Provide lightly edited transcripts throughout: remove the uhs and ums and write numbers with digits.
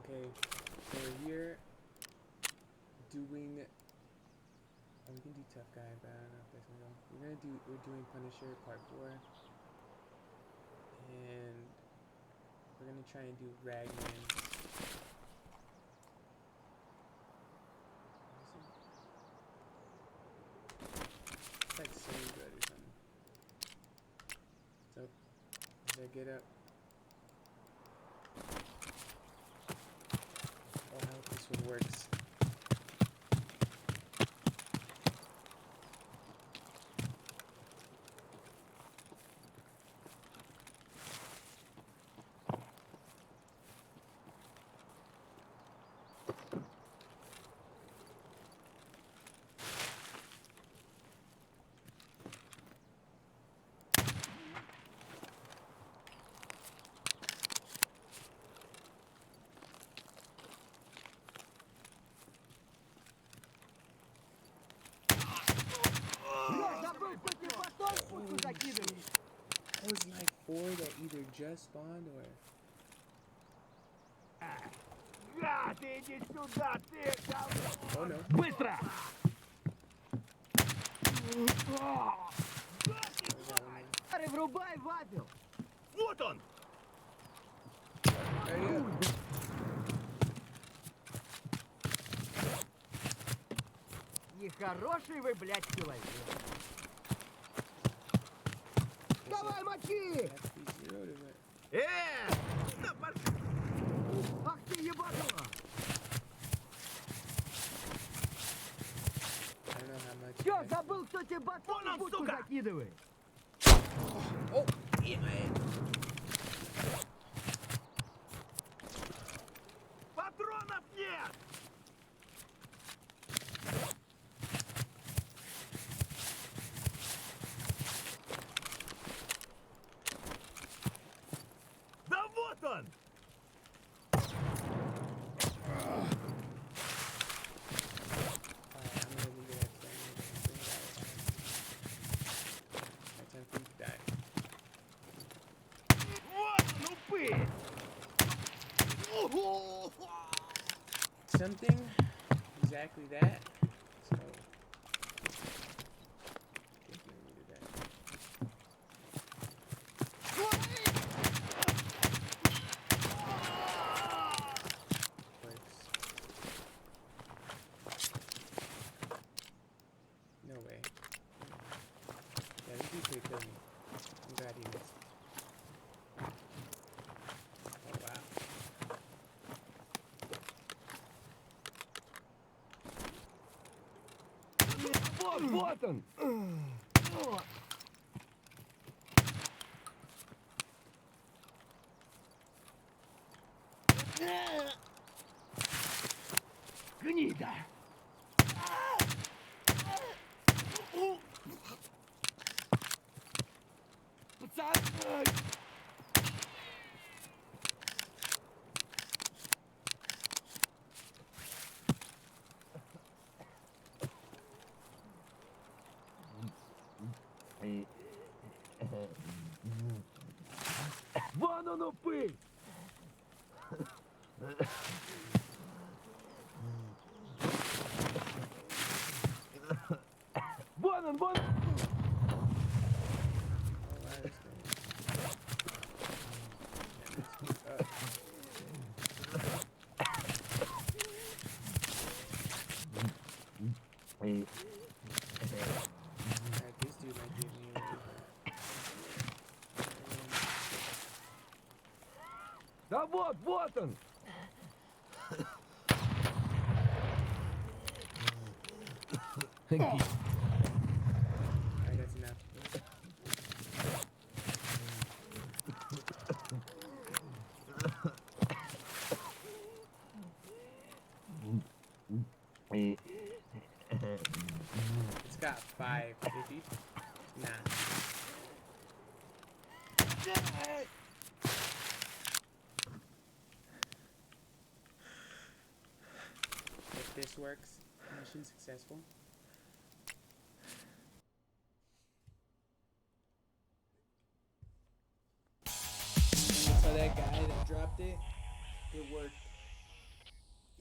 Okay, so we're doing. Oh, we can do tough guy, but I don't know if that's gonna go. We're doing Punisher Part 4, and we're gonna try and do Ragman. It's like so good or something. So, as I get up. Oh, I hope this one works. That was like 4 that either just spawned or... Ты иди сюда, ты! Oh no. Быстро! Врубай вапел! Вот он! There you go. Нехороший вы, блядь, человек. Давай, мочи! Ах ты ебанула! Чё, забыл, кто тебе батон в будку закидывает? Oh, yeah, man. Патронов нет! Да вот он! Something exactly that. So no way. Yeah, this dude could kill me. I'm glad he missed. Oh wow. Вот он! Гнида! Пацан! Вон он упырь! Вон он, вон! This dude might give me away. Да вот, вот он! Alright, that's enough. It's got 550. Nah. If this works, mission successful. So that guy that dropped it, it worked.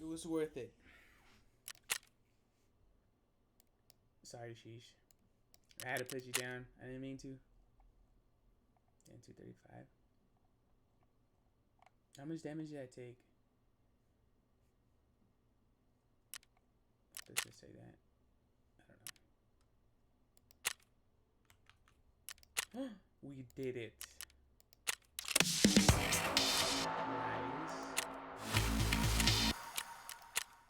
It was worth it. Sorry, Sheesh. I had to put you down. I didn't mean to. And 235. How much damage did I take? Let's just say that. I don't know. We did it.